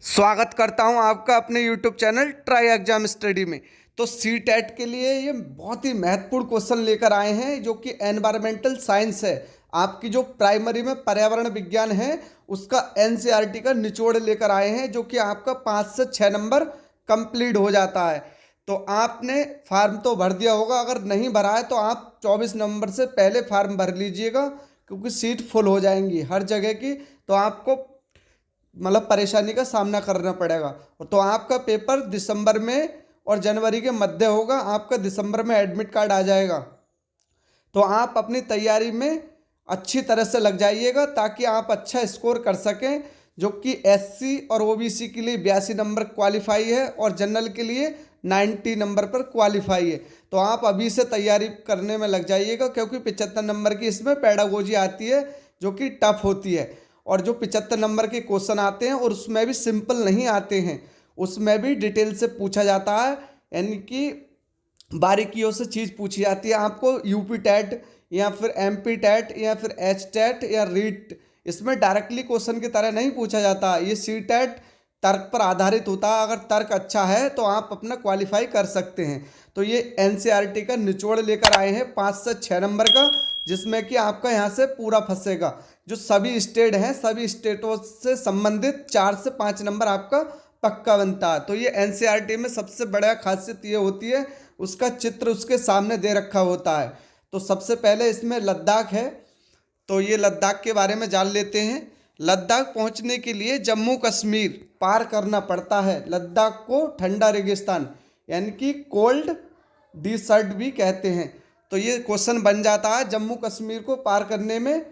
स्वागत करता हूं आपका अपने YouTube channel try exam study में। तो CTET के लिए ये बहुत ही महत्वपूर्ण क्वेश्चन लेकर आए हैं जो कि एनवायरमेंटल साइंस है। आपकी जो प्राइमरी में पर्यावरण विज्ञान है उसका NCERT का निचोड़ लेकर आए हैं जो कि आपका 5 से 6 नंबर कंप्लीट हो जाता है। तो आपने फार्म तो भर दिया होगा, अगर नहीं भरा है तो आप 24 नंबर से पहले फार्म भर लीजिएगा क्योंकि सीट फुल हो जाएंगी हर जगह की। तो आपको मतलब परेशानी का सामना करना पड़ेगा। तो आपका पेपर दिसंबर में और जनवरी के मध्य होगा। आपका दिसंबर में एडमिट कार्ड आ जाएगा। तो आप अपनी तैयारी में अच्छी तरह से लग जाइएगा ताकि आप अच्छा स्कोर कर सकें, जो कि SC और OBC के लिए 82 नंबर क्वालिफाई है और जनरल के लिए 90 नंबर पर क्वालिफाई है। तो आप अभी से तैयारी करने में लग जाइएगा क्योंकि 75 नंबर की इसमें पेडागोजी आती है जो कि टफ होती है। और जो 75 नंबर के क्वेश्चन आते हैं और उसमें भी सिंपल नहीं आते हैं, उसमें भी डिटेल से पूछा जाता है, यानी कि बारीकियों से चीज़ पूछी जाती है। आपको UP टेट या फिर MP टेट या फिर H टेट या रीट, इसमें डायरेक्टली क्वेश्चन की तरह नहीं पूछा जाता। ये CTET तर्क पर आधारित होता है। अगर तर्क अच्छा है तो आप अपना क्वालिफाई कर सकते हैं। तो ये NCERT का निचोड़ लेकर आए हैं 5 से 6 नंबर का, जिसमें कि आपका यहाँ से पूरा फंसेगा। जो सभी स्टेट हैं, सभी स्टेटों से संबंधित 4 से 5 नंबर आपका पक्का बनता है। तो ये NCERT में सबसे बड़ा खासियत ये होती है, उसका चित्र उसके सामने दे रखा होता है। तो सबसे पहले इसमें लद्दाख है, तो ये लद्दाख के बारे में जान लेते हैं। लद्दाख पहुंचने के लिए जम्मू कश्मीर पार करना पड़ता है। लद्दाख को ठंडा रेगिस्तान यानी कि कोल्ड डिसर्ट भी कहते हैं। तो ये क्वेश्चन बन जाता है जम्मू कश्मीर को पार करने में,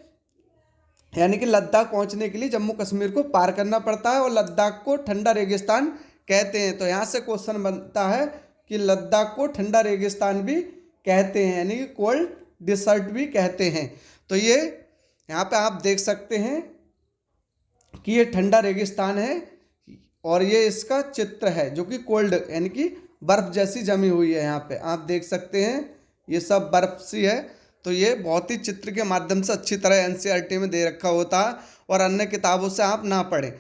यानी कि लद्दाख पहुंचने के लिए जम्मू कश्मीर को पार करना पड़ता है और लद्दाख को ठंडा रेगिस्तान कहते हैं। तो यहाँ से क्वेश्चन बनता है कि लद्दाख को ठंडा रेगिस्तान भी कहते हैं, यानी कि कोल्ड डिसर्ट भी कहते हैं। तो ये यहाँ पे आप देख सकते हैं कि ये ठंडा रेगिस्तान है और ये इसका चित्र है जो कि कोल्ड यानी कि बर्फ जैसी जमी हुई है। यहाँ पे आप देख सकते हैं ये सब बर्फ सी है। तो ये बहुत ही चित्र के माध्यम से अच्छी तरह NCERT में दे रखा होता है और अन्य किताबों से आप ना पढ़ें।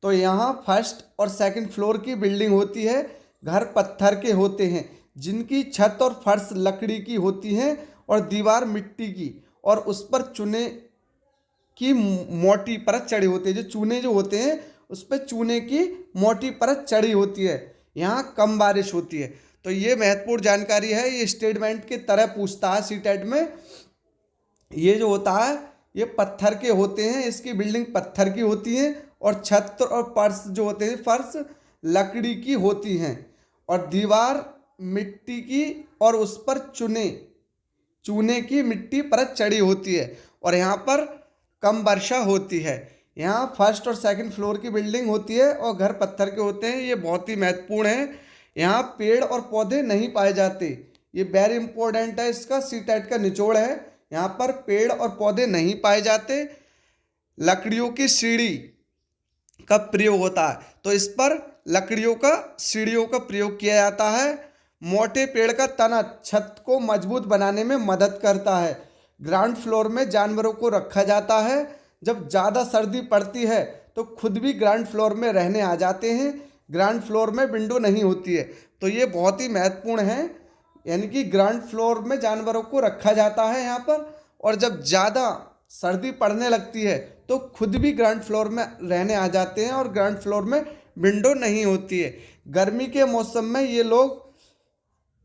तो यहाँ फर्स्ट और सेकंड फ्लोर की बिल्डिंग होती है। घर पत्थर के होते हैं जिनकी छत और फर्श लकड़ी की होती हैं और दीवार मिट्टी की, और उस पर चूने की मोटी परत चढ़ी होती है। जो चूने जो होते हैं उस पर चूने की मोटी परत चढ़ी होती है। यहाँ कम बारिश होती है। तो ये महत्वपूर्ण जानकारी है। ये स्टेटमेंट की तरह पूछता है CTET में। ये जो होता है ये पत्थर के होते हैं, इसकी बिल्डिंग पत्थर की होती है और छत और फर्श जो होते हैं फर्श लकड़ी की होती हैं और दीवार मिट्टी की और उस पर चूने की मिट्टी परत चढ़ी होती है और यहाँ पर कम वर्षा होती है। यहाँ फर्स्ट और सेकंड फ्लोर की बिल्डिंग होती है और घर पत्थर के होते हैं। ये बहुत ही महत्वपूर्ण है। यहाँ पेड़ और पौधे नहीं पाए जाते। ये वेरी इंपॉर्टेंट है, इसका CTET का निचोड़ है। यहाँ पर पेड़ और पौधे नहीं पाए जाते। लकड़ियों की सीढ़ी का प्रयोग होता है, तो इस पर सीढ़ियों का प्रयोग किया जाता है। मोटे पेड़ का तना छत को मजबूत बनाने में मदद करता है। ग्राउंड फ्लोर में जानवरों को रखा जाता है। जब ज़्यादा सर्दी पड़ती है तो खुद भी ग्राउंड फ्लोर में रहने आ जाते हैं। ग्राउंड फ्लोर में विंडो नहीं होती है। तो ये बहुत ही महत्वपूर्ण है, यानी कि ग्राउंड फ्लोर में जानवरों को रखा जाता है यहाँ पर, और जब ज़्यादा सर्दी पड़ने लगती है तो खुद भी ग्राउंड फ्लोर में रहने आ जाते हैं और ग्राउंड फ्लोर में विंडो नहीं होती है। गर्मी के मौसम में ये लोग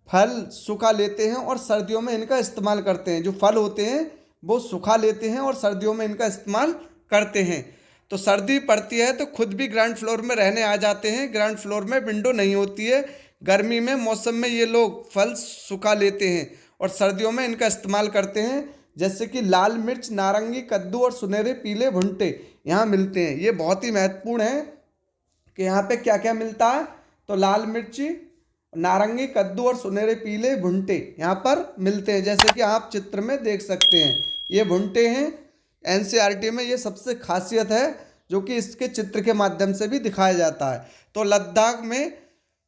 फल सुखा लेते हैं और सर्दियों में इनका इस्तेमाल करते हैं। जो फल होते हैं वो सुखा लेते हैं और सर्दियों में इनका इस्तेमाल करते हैं। तो सर्दी पड़ती है तो खुद भी ग्राउंड फ्लोर में रहने आ जाते हैं। ग्राउंड फ्लोर में विंडो नहीं होती है। गर्मी में मौसम में ये लोग फल सुखा लेते हैं और सर्दियों में इनका इस्तेमाल करते हैं, जैसे कि लाल मिर्च, नारंगी, कद्दू और सुनहरे पीले भुट्टे यहाँ मिलते हैं। ये बहुत ही महत्वपूर्ण है कि यहाँ पे क्या क्या मिलता है। तो लाल मिर्ची, नारंगी, कद्दू और सुनहरे पीले भुट्टे यहाँ पर मिलते हैं, जैसे कि आप चित्र में देख सकते हैं। ये भुट्टे हैं। NCERT में ये सबसे खासियत है जो कि इसके चित्र के माध्यम से भी दिखाया जाता है। तो लद्दाख में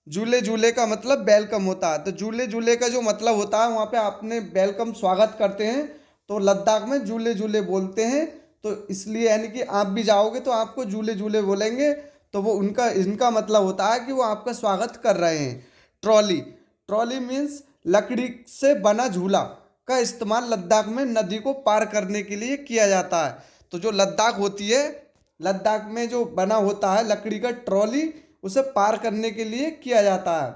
झूले झूले का मतलब वेलकम होता है। तो झूले झूले का जो मतलब होता है वहाँ पे आपने वेलकम स्वागत करते हैं, तो लद्दाख में झूले झूले बोलते हैं। तो इसलिए यानी कि आप भी जाओगे तो आपको झूले झूले बोलेंगे। तो वो उनका इनका मतलब होता है कि वो आपका स्वागत कर रहे हैं। ट्रॉली, ट्रॉली मीन्स लकड़ी से बना झूला का इस्तेमाल लद्दाख में नदी को पार करने के लिए किया जाता है। तो जो लद्दाख होती है, लद्दाख में जो बना होता है लकड़ी का ट्रॉली, उसे पार करने के लिए किया जाता है।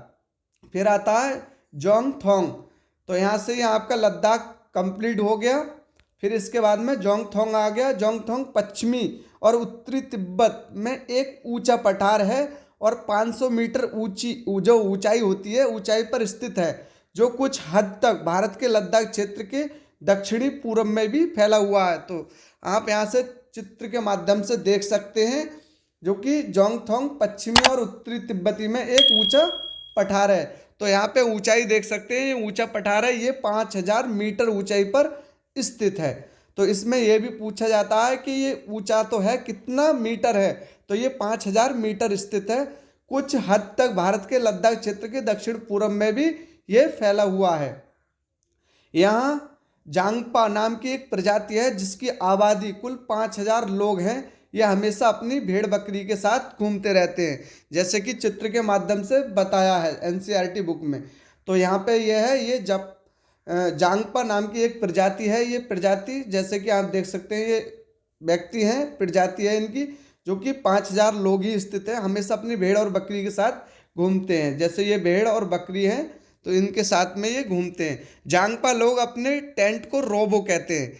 फिर आता है जोंगथोंग। तो यहाँ से यहाँ आपका लद्दाख कंप्लीट हो गया। फिर इसके बाद में जोंगथोंग आ गया। जोंगथोंग पश्चिमी और उत्तरी तिब्बत में एक ऊंचा पठार है और 500 मीटर ऊंची जो ऊंचाई होती है, ऊंचाई पर स्थित है, जो कुछ हद तक भारत के लद्दाख क्षेत्र के दक्षिणी पूर्व में भी फैला हुआ है। तो आप यहाँ से चित्र के माध्यम से देख सकते हैं, जो कि जोंगथोंग पश्चिमी और उत्तरी तिब्बती में एक ऊंचा पठार है। तो यहाँ पे ऊंचाई देख सकते हैं, ये ऊंचा पठार है, ये 5000 मीटर ऊंचाई पर स्थित है। तो इसमें यह भी पूछा जाता है कि ये ऊंचा तो है, कितना मीटर है, तो ये 5000 मीटर स्थित है। कुछ हद तक भारत के लद्दाख क्षेत्र के दक्षिण पूर्व में भी ये फैला हुआ है। यहाँ जांगपा नाम की एक प्रजाति है जिसकी आबादी कुल 5000 लोग हैं। ये हमेशा अपनी भेड़ बकरी के साथ घूमते रहते हैं, जैसे कि चित्र के माध्यम से बताया है एनसीईआरटी बुक में। तो यहाँ पे ये है, ये जब जांगपा नाम की एक प्रजाति है। ये प्रजाति जैसे कि आप देख सकते हैं, ये व्यक्ति हैं, प्रजाति है इनकी, जो कि 5000 लोग ही स्थित है, हमेशा अपनी भेड़ और बकरी के साथ घूमते हैं। जैसे ये भेड़ और बकरी हैं तो इनके साथ में ये घूमते हैं। जांगपा लोग अपने टेंट को रोबो कहते हैं,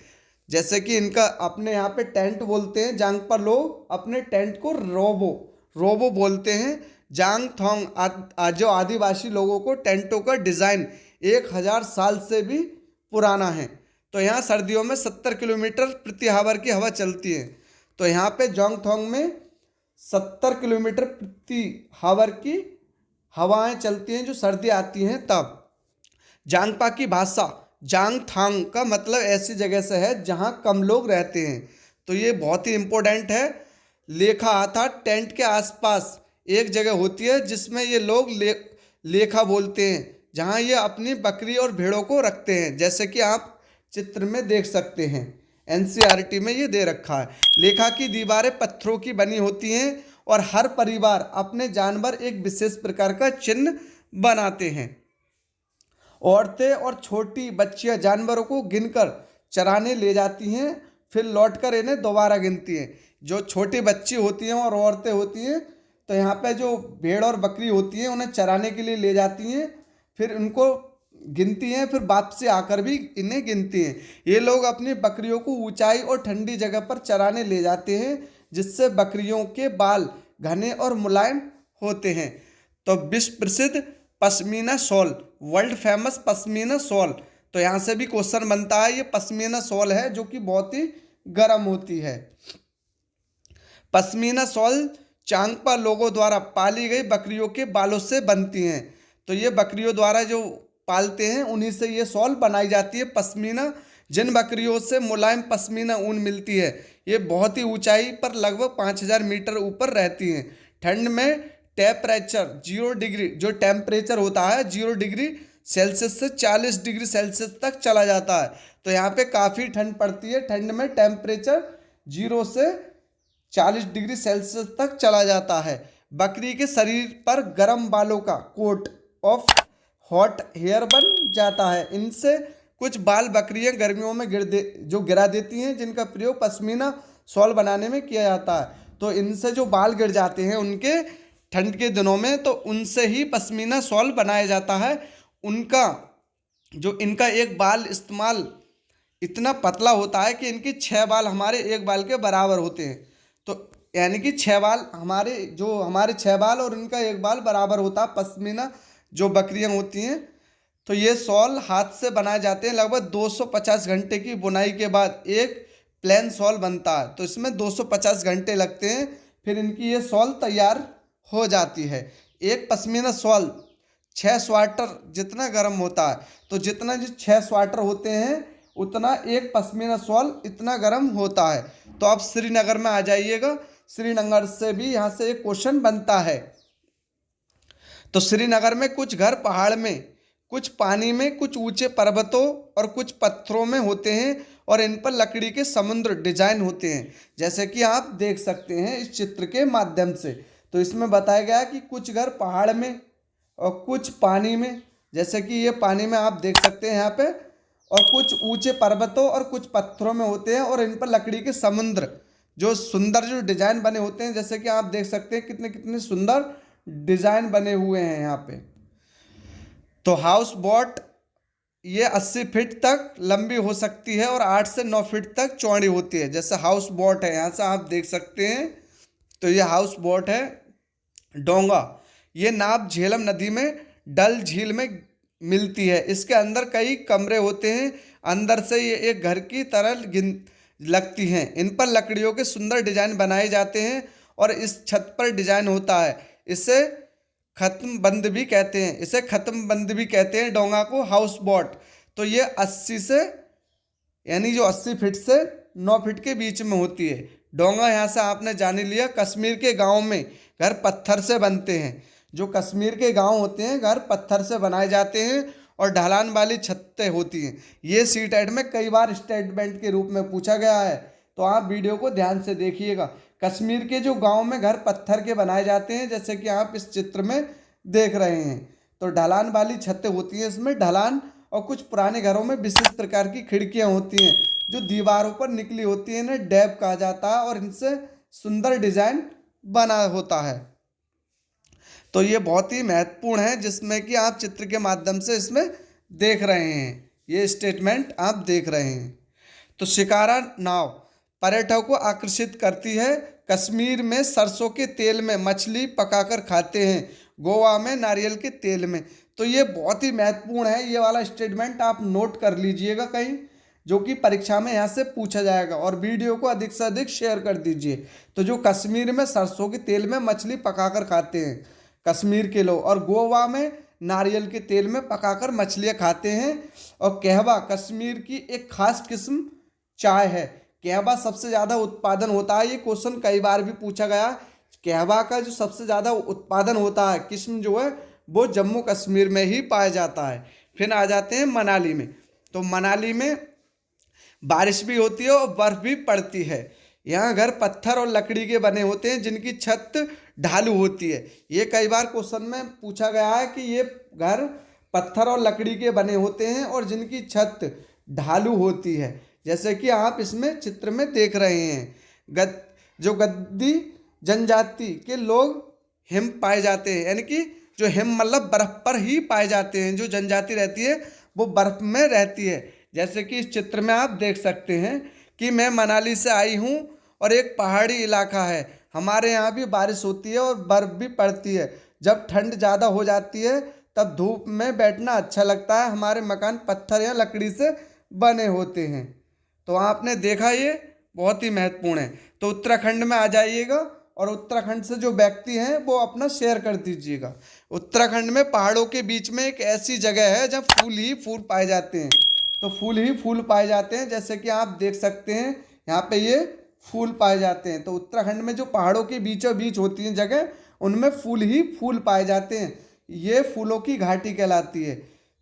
जैसे कि इनका अपने यहाँ पे टेंट बोलते हैं। जांगपा लोग अपने टेंट को रोबो रोबो बोलते हैं। जांगथोंग जो आदिवासी लोगों को टेंटों का डिज़ाइन 1000 साल से भी पुराना है। तो यहाँ सर्दियों में 70 किलोमीटर प्रति आवर की हवा चलती है। तो यहाँ पे जोंगथोंग में 70 किलोमीटर प्रति आवर की हवाएं चलती हैं जो सर्दी आती हैं तब। जांगपा की भाषा जांगथांग का मतलब ऐसी जगह से है जहाँ कम लोग रहते हैं। तो ये बहुत ही इम्पोर्टेंट है। लेखा अर्थात टेंट के आसपास एक जगह होती है जिसमें ये लोग लेखा बोलते हैं, जहाँ ये अपनी बकरी और भेड़ों को रखते हैं, जैसे कि आप चित्र में देख सकते हैं। एनसीईआरटी में ये दे रखा है। लेखा की दीवारें पत्थरों की बनी होती हैं और हर परिवार अपने जानवर एक विशेष प्रकार का चिन्ह बनाते हैं। औरतें और छोटी बच्चियां जानवरों को गिनकर चराने ले जाती हैं, फिर लौटकर इन्हें दोबारा गिनती हैं। जो छोटी बच्ची होती हैं और औरतें होती हैं, तो यहाँ पे जो भेड़ और बकरी होती हैं उन्हें चराने के लिए ले जाती हैं, फिर उनको गिनती हैं, फिर वापसी आकर भी इन्हें गिनती हैं। ये लोग अपनी बकरियों को ऊंचाई और ठंडी जगह पर चराने ले जाते हैं, जिससे बकरियों के बाल घने और मुलायम होते हैं। तो विश्व प्रसिद्ध pashmina shawl, world famous pashmina shawl, तो यहाँ से भी क्वेश्चन बनता है। ये पश्मीना शॉल है जो कि बहुत ही गर्म होती है। पश्मीना शॉल चांगपा लोगों द्वारा पाली गई बकरियों के बालों से बनती हैं। तो ये बकरियों द्वारा जो पालते हैं उन्हीं से ये शॉल बनाई जाती है। पश्मीना, जिन बकरियों से मुलायम पश्मीना ऊन मिलती है, ये बहुत ही ऊंचाई पर लगभग 5000 मीटर ऊपर रहती हैं। ठंड में टेम्परेचर 0 डिग्री, जो टेम्परेचर होता है 0 डिग्री सेल्सियस से 40 डिग्री सेल्सियस तक चला जाता है। तो यहाँ पे काफ़ी ठंड पड़ती है। ठंड में टेम्परेचर 0 से 40 डिग्री सेल्सियस तक चला जाता है। बकरी के शरीर पर गर्म बालों का कोट ऑफ हॉट हेयर बन जाता है। इनसे कुछ बाल बकरियां गर्मियों में गिरा देती हैं, जिनका प्रयोग पश्मीना शॉल बनाने में किया जाता है। तो इनसे जो बाल गिर जाते हैं उनके ठंड के दिनों में, तो उनसे ही पश्मीना शॉल बनाया जाता है। इनका एक बाल इस्तेमाल इतना पतला होता है कि इनकी 6 बाल हमारे एक बाल के बराबर होते हैं। तो यानी कि 6 बाल हमारे 6 बाल और इनका एक बाल बराबर होता है। पश्मीना जो बकरियां होती हैं, तो ये शॉल हाथ से बनाए जाते हैं। लगभग 250 घंटे की बुनाई के बाद एक प्लेन शॉल बनता है। तो इसमें 250 घंटे लगते हैं, फिर इनकी ये शॉल तैयार हो जाती है। एक पश्मीना शॉल 6 स्वेटर जितना गर्म होता है। तो जितना जो 6 स्वेटर होते हैं उतना एक पश्मीना शॉल इतना गर्म होता है। तो आप श्रीनगर में आ जाइएगा, श्रीनगर से भी यहाँ से एक क्वेश्चन बनता है। तो श्रीनगर में कुछ घर पहाड़ में, कुछ पानी में, कुछ ऊंचे पर्वतों और कुछ पत्थरों में होते हैं और इन पर लकड़ी के समुद्र डिजाइन होते हैं, जैसे कि आप देख सकते हैं इस चित्र के माध्यम से। तो इसमें बताया गया कि कुछ घर पहाड़ में और कुछ पानी में, जैसे कि ये पानी में आप देख सकते हैं यहाँ पे, और कुछ ऊंचे पर्वतों और कुछ पत्थरों में होते हैं, और इन पर लकड़ी के समुद्र जो सुंदर जो डिजाइन बने होते हैं, जैसे कि आप देख सकते हैं कितने कितने सुंदर डिजाइन बने हुए हैं यहाँ पे। तो हाउस बोट ये 80 फीट तक लंबी हो सकती है और 8 से 9 फीट तक चौड़ी होती है। जैसे हाउस बोट है, यहाँ से आप देख सकते हैं, तो ये हाउस बोट है। डोंगा, ये नाव झेलम नदी में डल झील में मिलती है। इसके अंदर कई कमरे होते हैं, अंदर से ये एक घर की तरह लगती हैं। इन पर लकड़ियों के सुंदर डिजाइन बनाए जाते हैं और इस छत पर डिजाइन होता है। इसे खत्म बंद भी कहते हैं, इसे खत्म बंद भी कहते हैं डोंगा को, हाउस बोट। तो ये 80 से यानी जो 80 फीट से 9 फीट के बीच में होती है डोंगा। यहाँ से आपने जान लिया। कश्मीर के गाँव में घर पत्थर से बनते हैं। जो कश्मीर के गांव होते हैं घर पत्थर से बनाए जाते हैं और ढलान वाली छतें होती हैं। ये सीटेट में कई बार स्टेटमेंट के रूप में पूछा गया है, तो आप वीडियो को ध्यान से देखिएगा। कश्मीर के जो गांव में घर पत्थर के बनाए जाते हैं, जैसे कि आप इस चित्र में देख रहे हैं, तो ढलान वाली छतें होती हैं। इसमें ढलान और कुछ पुराने घरों में विशिष्ट प्रकार की खिड़कियाँ होती हैं जो दीवारों पर निकली होती हैं, इन्हें डैब कहा जाता है, और इनसे सुंदर डिजाइन बना होता है। तो ये बहुत ही महत्वपूर्ण है, जिसमें कि आप चित्र के माध्यम से इसमें देख रहे हैं, ये स्टेटमेंट आप देख रहे हैं। तो शिकारा नाव पर्यटकों को आकर्षित करती है। कश्मीर में सरसों के तेल में मछली पकाकर खाते हैं, गोवा में नारियल के तेल में। तो ये बहुत ही महत्वपूर्ण है, ये वाला स्टेटमेंट आप नोट कर लीजिएगा कहीं, जो कि परीक्षा में यहाँ से पूछा जाएगा। और वीडियो को अधिक से अधिक शेयर कर दीजिए। तो जो कश्मीर में सरसों के तेल में मछली पकाकर खाते हैं कश्मीर के लोग, और गोवा में नारियल के तेल में पकाकर मछलियाँ खाते हैं। और कहवा कश्मीर की एक खास किस्म चाय है। कहवा सबसे ज़्यादा उत्पादन होता है, ये क्वेश्चन कई बार भी पूछा गया। कहवा का जो सबसे ज़्यादा उत्पादन होता है किस्म जो है वो जम्मू कश्मीर में ही पाया जाता है। फिर आ जाते हैं मनाली में। तो मनाली में बारिश भी होती है और बर्फ़ भी पड़ती है। यहाँ घर पत्थर और लकड़ी के बने होते हैं जिनकी छत ढालू होती है। ये कई बार क्वेश्चन में पूछा गया है कि ये घर पत्थर और लकड़ी के बने होते हैं और जिनकी छत ढालू होती है, जैसे कि आप इसमें चित्र में देख रहे हैं। जो गद्दी जनजाति के लोग हिम पाए जाते हैं, यानी कि जो हिम मतलब बर्फ़ पर ही पाए जाते हैं। जो जनजाति रहती है वो बर्फ़ में रहती है। जैसे कि इस चित्र में आप देख सकते हैं कि मैं मनाली से आई हूँ और एक पहाड़ी इलाका है, हमारे यहाँ भी बारिश होती है और बर्फ़ भी पड़ती है। जब ठंड ज़्यादा हो जाती है तब धूप में बैठना अच्छा लगता है। हमारे मकान पत्थर या लकड़ी से बने होते हैं। तो आपने देखा, ये बहुत ही महत्वपूर्ण है। तो उत्तराखंड में आ जाइएगा और उत्तराखंड से जो व्यक्ति हैं वो अपना शेयर कर दीजिएगा। उत्तराखंड में पहाड़ों के बीच में एक ऐसी जगह है जहाँ फूल ही फूल पाए जाते हैं। तो फूल ही फूल पाए जाते हैं, जैसे कि आप देख सकते हैं यहाँ पे ये फूल पाए जाते हैं। तो उत्तराखंड में जो पहाड़ों के बीचों बीच होती हैं जगह, उनमें फूल ही फूल पाए जाते हैं। ये फूलों की घाटी कहलाती है।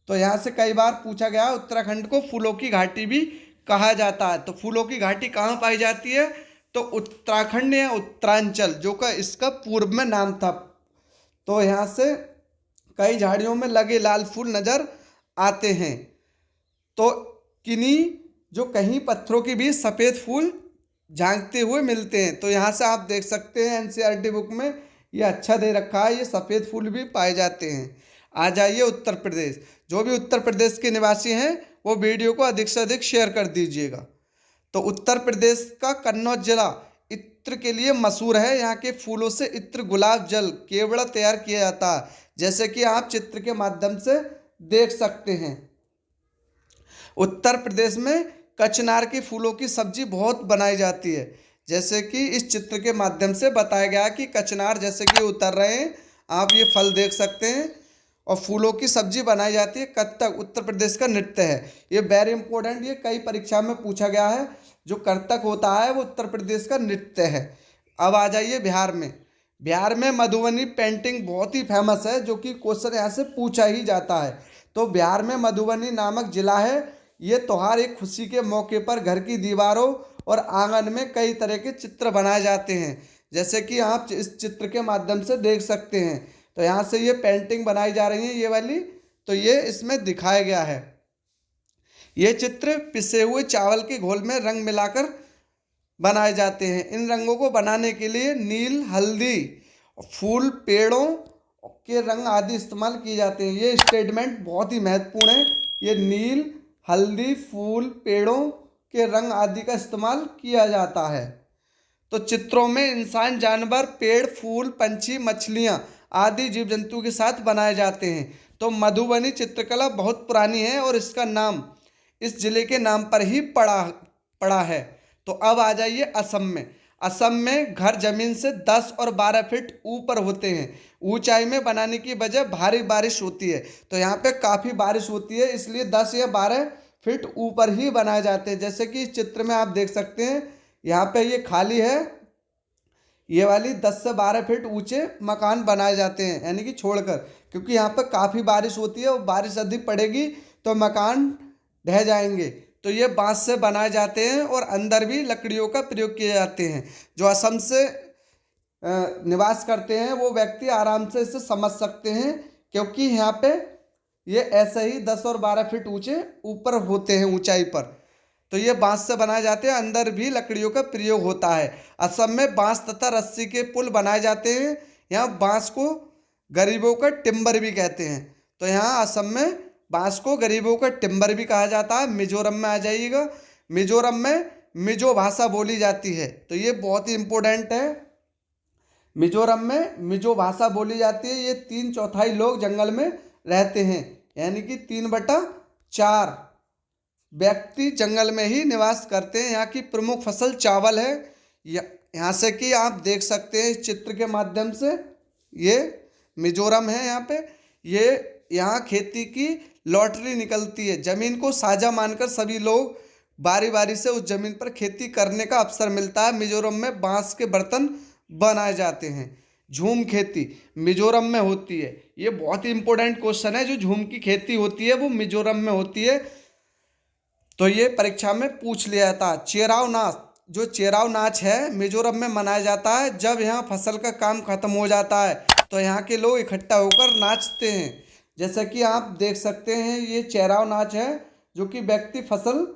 तो यहाँ से कई बार पूछा गया, उत्तराखंड को फूलों की घाटी भी कहा जाता है। तो फूलों की घाटी कहाँ पाई जाती है? तो उत्तराखंड या उत्तरांचल, जो का इसका पूर्व में नाम था। तो यहाँ से कई झाड़ियों में लगे लाल फूल नज़र आते हैं। तो किन्हीं जो कहीं पत्थरों के बीच सफ़ेद फूल झांकते हुए मिलते हैं। तो यहाँ से आप देख सकते हैं एनसीईआरटी बुक में ये अच्छा दे रखा है, ये सफ़ेद फूल भी पाए जाते हैं। आ जाइए उत्तर प्रदेश। जो भी उत्तर प्रदेश के निवासी हैं वो वीडियो को अधिक से अधिक शेयर कर दीजिएगा। तो उत्तर प्रदेश का कन्नौज जिला इत्र के लिए मशहूर है। यहाँ के फूलों से इत्र, गुलाब जल, केवड़ा तैयार किया जाता है, जैसे कि आप चित्र के माध्यम से देख सकते हैं। उत्तर प्रदेश में कचनार के फूलों की सब्जी बहुत बनाई जाती है, जैसे कि इस चित्र के माध्यम से बताया गया कि कचनार जैसे कि उतर रहे हैं, आप ये फल देख सकते हैं और फूलों की सब्जी बनाई जाती है। कथक उत्तर प्रदेश का नृत्य है, ये वेरी इंपॉर्टेंट, ये कई परीक्षा में पूछा गया है। जो कथक होता है वो उत्तर प्रदेश का नृत्य है। अब आ जाइए बिहार में। बिहार में मधुबनी पेंटिंग बहुत ही फेमस है, जो कि क्वेश्चन यहाँ से पूछा ही जाता है। तो बिहार में मधुबनी नामक जिला है। ये त्योहार एक खुशी के मौके पर घर की दीवारों और आंगन में कई तरह के चित्र बनाए जाते हैं, जैसे कि आप इस चित्र के माध्यम से देख सकते हैं। तो यहाँ से ये पेंटिंग बनाई जा रही है ये वाली, तो ये इसमें दिखाया गया है। ये चित्र पिसे हुए चावल के घोल में रंग मिलाकर बनाए जाते हैं। इन रंगों को बनाने के लिए नील, हल्दी, फूल, पेड़ों के रंग आदि इस्तेमाल किए जाते हैं। ये स्टेटमेंट बहुत ही महत्वपूर्ण है। ये नील, हल्दी, फूल, पेड़ों के रंग आदि का इस्तेमाल किया जाता है। तो चित्रों में इंसान, जानवर, पेड़, फूल, पंछी, मछलियाँ आदि जीव जंतु के साथ बनाए जाते हैं। तो मधुबनी चित्रकला बहुत पुरानी है और इसका नाम इस जिले के नाम पर ही पड़ा है। तो अब आ जाइए असम में। असम में घर जमीन से 10 और 12 फीट ऊपर होते हैं। ऊंचाई में बनाने की वजह भारी बारिश होती है। तो यहाँ पे काफ़ी बारिश होती है, इसलिए 10 या 12 फीट ऊपर ही बनाए जाते हैं। जैसे कि इस चित्र में आप देख सकते हैं, यहाँ पे ये खाली है, ये वाली 10 से 12 फीट ऊंचे मकान बनाए जाते हैं, यानी कि छोड़कर, क्योंकि यहाँ पे काफ़ी बारिश होती है और बारिश अधिक पड़ेगी तो मकान ढह जाएंगे। तो ये बांस से बनाए जाते हैं और अंदर भी लकड़ियों का प्रयोग किए जाते हैं। जो असम से निवास करते हैं वो व्यक्ति आराम से इसे समझ सकते हैं, क्योंकि यहाँ पे ये ऐसे ही 10 और 12 फीट ऊंचे ऊपर होते हैं ऊंचाई पर। तो ये बांस से बनाए जाते हैं, अंदर भी लकड़ियों का प्रयोग होता है। असम में बांस तथा रस्सी के पुल बनाए जाते हैं। यहाँ बांस को गरीबों का टिम्बर भी कहते हैं। तो यहाँ असम में बांस को गरीबों का टिम्बर भी कहा जाता है। मिजोरम में आ जाइएगा। मिजोरम में मिजो भाषा बोली जाती है। तो ये बहुत ही इम्पोर्टेंट है। मिजोरम में मिजो भाषा बोली जाती है। ये 3/4 लोग जंगल में रहते हैं, यानी कि 3/4 व्यक्ति जंगल में ही निवास करते हैं। यहाँ की प्रमुख फसल चावल है। यहाँ से कि आप देख सकते हैं इस चित्र के माध्यम से, ये मिजोरम है। यहाँ पे यहाँ खेती की लॉटरी निकलती है। जमीन को साझा मानकर सभी लोग बारी बारी से उस जमीन पर खेती करने का अवसर मिलता है। मिजोरम में बांस के बर्तन बनाए जाते हैं। झूम खेती मिजोरम में होती है। ये बहुत ही इंपॉर्टेंट क्वेश्चन है। जो झूम की खेती होती है वो मिजोरम में होती है। तो ये परीक्षा में पूछ लिया था। चेराव नाच, जो चेराव नाच है मिजोरम में मनाया जाता है। जब यहाँ फसल का काम खत्म हो जाता है तो यहाँ के लोग इकट्ठा होकर नाचते हैं। जैसा कि आप देख सकते हैं, ये चेराव नाच है, जो कि व्यक्ति फसल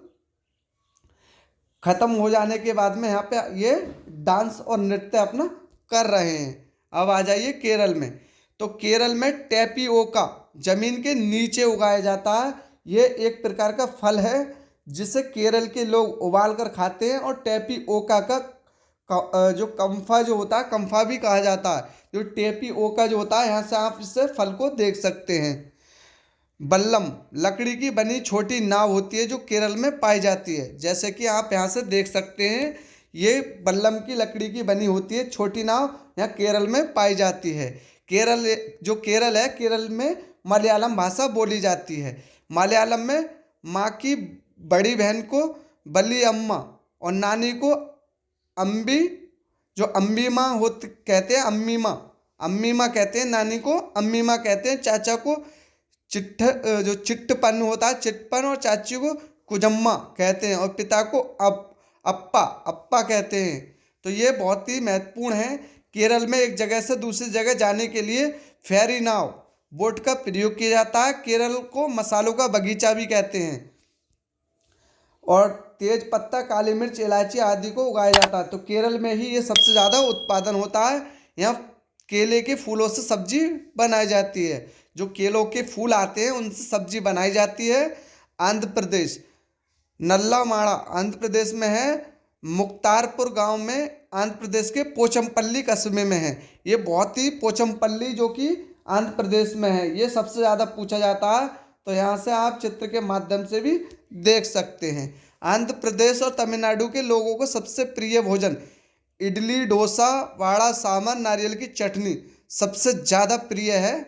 खत्म हो जाने के बाद में यहाँ पे ये डांस और नृत्य अपना कर रहे हैं। अब आ जाइए केरल में। तो केरल में टेपिओका जमीन के नीचे उगाया जाता है। ये एक प्रकार का फल है जिसे केरल के लोग उबाल कर खाते हैं। और टेपिओका का जो कम्फा जो होता है, कम्फा भी कहा जाता है। जो टेपिओका जो होता है, यहाँ से आप इससे फल को देख सकते हैं। बल्लम लकड़ी की बनी छोटी नाव होती है जो केरल में पाई जाती है। जैसे कि आप यहाँ से देख सकते हैं, ये बल्लम की लकड़ी की बनी होती है छोटी नाव, यहाँ केरल में पाई जाती है। केरल है, केरल में मलयालम भाषा बोली जाती है। मलयालम में माँ की बड़ी बहन को बली अम्मा और नानी को अम्बी, जो अम्बी माँ होती कहते हैं, अम्मी माँ कहते हैं, नानी को अम्मी माँ कहते हैं, चाचा को जो चिट्टपन होता है चिट्टपन, और चाची को कुजम्मा कहते हैं, और पिता को अप्पा कहते हैं। तो ये बहुत ही महत्वपूर्ण है। केरल में एक जगह से दूसरी जगह जाने के लिए फेरी नाव, बोट का प्रयोग किया जाता है। केरल को मसालों का बगीचा भी कहते हैं। और तेज पत्ता, काली मिर्च, इलायची आदि को उगाया जाता है। तो केरल में ही ये सबसे ज़्यादा उत्पादन होता है। यहाँ केले के फूलों से सब्जी बनाई जाती है। जो केलों के फूल आते हैं उनसे सब्जी बनाई जाती है। आंध्र प्रदेश, नल्लामाड़ा आंध्र प्रदेश में है। मुक्तारपुर गांव में आंध्र प्रदेश के पोचमपल्ली कस्बे में है। ये बहुत ही पोचमपल्ली जो कि आंध्र प्रदेश में है, ये सबसे ज़्यादा पूछा जाता है। तो यहाँ से आप चित्र के माध्यम से भी देख सकते हैं। आंध्र प्रदेश और तमिलनाडु के लोगों को सबसे प्रिय भोजन इडली, डोसा, वाड़ा सांभर, नारियल की चटनी सबसे ज़्यादा प्रिय है।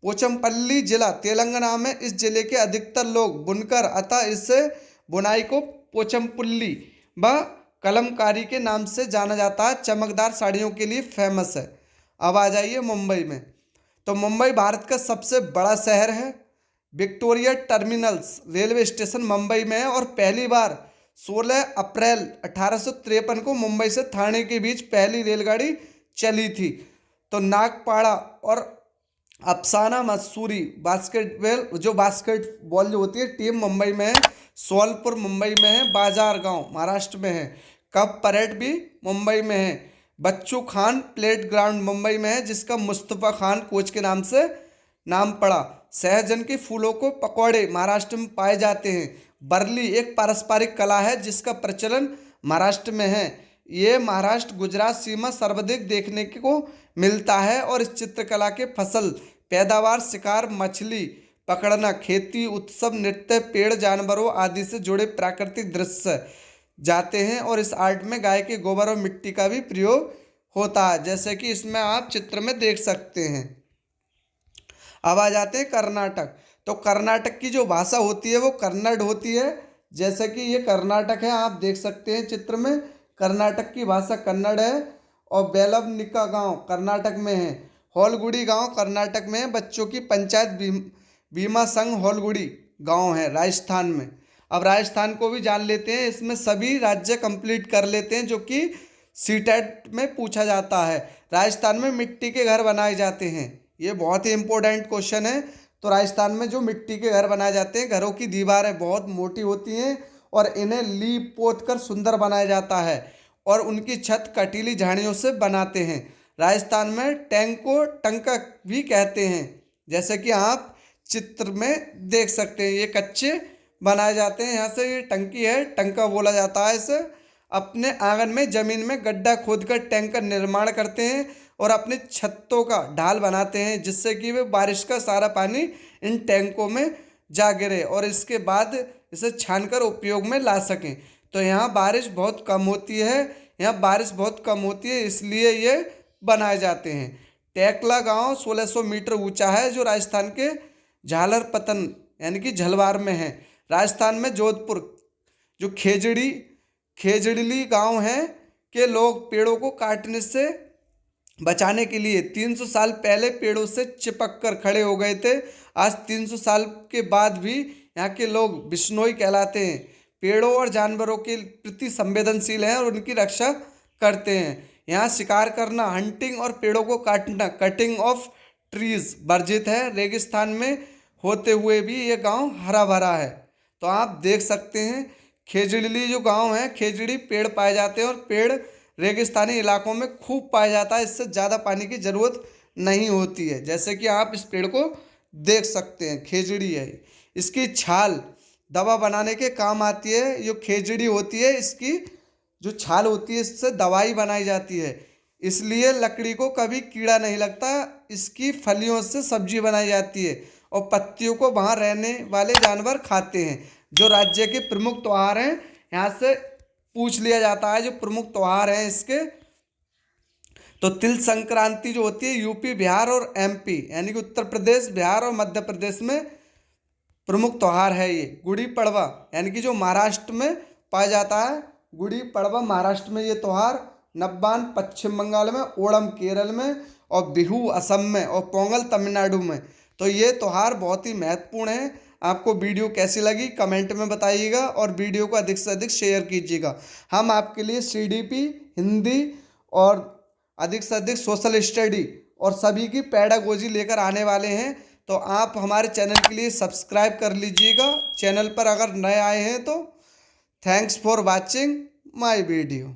पोचमपल्ली जिला तेलंगाना में, इस जिले के अधिकतर लोग बुनकर, अतः इससे बुनाई को पोचमपल्ली व कलमकारी के नाम से जाना जाता है। चमकदार साड़ियों के लिए फेमस है। अब आ जाइए मुंबई में। तो मुंबई भारत का सबसे बड़ा शहर है। Victoria terminals railway station Mumbai में है और पहली बार 16 अप्रैल 1853 को मुंबई से ठाणे के बीच पहली रेलगाड़ी चली थी। तो नागपाड़ा और अफसाना मसूरी बास्केटबॉल जो होती है टीम मुंबई में है। सोलपुर मुंबई में है। बाजार गांव महाराष्ट्र में है। कप परेड भी मुंबई में है। बच्चू खान प्लेट ग्राउंड मुंबई में है, जिसका मुस्तफ़ा खान कोच के नाम से नाम पड़ा। सहजन के फूलों को पकौड़े महाराष्ट्र में पाए जाते हैं। बरली एक पारंपरिक कला है जिसका प्रचलन महाराष्ट्र में है। ये महाराष्ट्र गुजरात सीमा सर्वाधिक देखने को मिलता है और इस चित्रकला के फसल पैदावार, शिकार, मछली पकड़ना, खेती, उत्सव, नृत्य, पेड़, जानवरों आदि से जुड़े प्राकृतिक दृश्य जाते हैं। और इस आर्ट में गाय के गोबर और मिट्टी का भी प्रयोग होता है, जैसे कि इसमें आप चित्र में देख सकते हैं। अब आ जाते हैं कर्नाटक। तो कर्नाटक की जो भाषा होती है वो कन्नड़ होती है। जैसे कि ये कर्नाटक है, आप देख सकते हैं चित्र में। कर्नाटक की भाषा कन्नड़ है। और बेलवनिका गांव कर्नाटक में है। होलगुड़ी गांव कर्नाटक में है। बच्चों की पंचायत बीमा संघ होलगुड़ी गांव है राजस्थान में। अब राजस्थान को भी जान लेते हैं। इसमें सभी राज्य कंप्लीट कर लेते हैं जो कि सीटेट में पूछा जाता है। राजस्थान में मिट्टी के घर बनाए जाते हैं। ये बहुत ही इंपॉर्टेंट क्वेश्चन है। तो राजस्थान में जो मिट्टी के घर बनाए जाते हैं, घरों की दीवारें बहुत मोटी होती हैं और इन्हें लीप पोत कर सुंदर बनाया जाता है और उनकी छत कटीली झाड़ियों से बनाते हैं। राजस्थान में टैंक को टंका भी कहते हैं, जैसे कि आप चित्र में देख सकते हैं। ये कच्चे बनाए जाते हैं। यहाँ से ये टंकी है, टंका बोला जाता है इसे। अपने आंगन में जमीन में गड्ढा खोदकर टैंक का निर्माण करते हैं और अपनी छतों का ढाल बनाते हैं, जिससे कि वे बारिश का सारा पानी इन टैंकों में जा गिरे और इसके बाद इसे छानकर उपयोग में ला सकें। तो यहाँ बारिश बहुत कम होती है। यहाँ बारिश बहुत कम होती है, इसलिए ये बनाए जाते हैं। टेकला गांव 1600 मीटर ऊंचा है, जो राजस्थान के झालरपतन यानी कि झलवार में है। राजस्थान में जोधपुर जो खेजड़ली गांव है के लोग पेड़ों को काटने से बचाने के लिए 300 साल पहले पेड़ों से चिपक कर खड़े हो गए थे। आज 300 साल के बाद भी यहाँ के लोग बिश्नोई कहलाते हैं। पेड़ों और जानवरों के प्रति संवेदनशील हैं और उनकी रक्षा करते हैं। यहाँ शिकार करना, हंटिंग और पेड़ों को काटना, कटिंग ऑफ ट्रीज वर्जित है। रेगिस्तान में होते हुए भी ये गांव हरा भरा है। तो आप देख सकते हैं खेजड़ी जो गांव है, खेजड़ी पेड़ पाए जाते हैं और पेड़ रेगिस्तानी इलाकों में खूब पाया जाता है। इससे ज़्यादा पानी की ज़रूरत नहीं होती है, जैसे कि आप इस पेड़ को देख सकते हैं। खेजड़ी है, इसकी छाल दवा बनाने के काम आती है। जो खेजड़ी होती है, इसकी जो छाल होती है इससे दवाई बनाई जाती है, इसलिए लकड़ी को कभी कीड़ा नहीं लगता। इसकी फलियों से सब्जी बनाई जाती है और पत्तियों को वहाँ रहने वाले जानवर खाते हैं। जो राज्य के प्रमुख त्योहार हैं, यहाँ से पूछ लिया जाता है जो प्रमुख त्योहार हैं इसके। तो तिल संक्रांति जो होती है यूपी, बिहार और एमपी यानी कि उत्तर प्रदेश, बिहार और मध्य प्रदेश में प्रमुख त्योहार है ये। गुड़ी पड़वा यानी कि जो महाराष्ट्र में पाया जाता है, गुड़ी पड़वा महाराष्ट्र में ये त्यौहार। नब्बान पश्चिम बंगाल में, ओणम केरल में और बिहू असम में और पोंगल तमिलनाडु में। तो ये त्यौहार बहुत ही महत्वपूर्ण है। आपको वीडियो कैसी लगी कमेंट में बताइएगा और वीडियो को अधिक से अधिक शेयर कीजिएगा। हम आपके लिए सीडीपी, हिंदी और अधिक से अधिक सोशल स्टडी और सभी की पेडागोजी लेकर आने वाले हैं। तो आप हमारे चैनल के लिए सब्सक्राइब कर लीजिएगा। चैनल पर अगर नए आए हैं तो thanks for watching my video.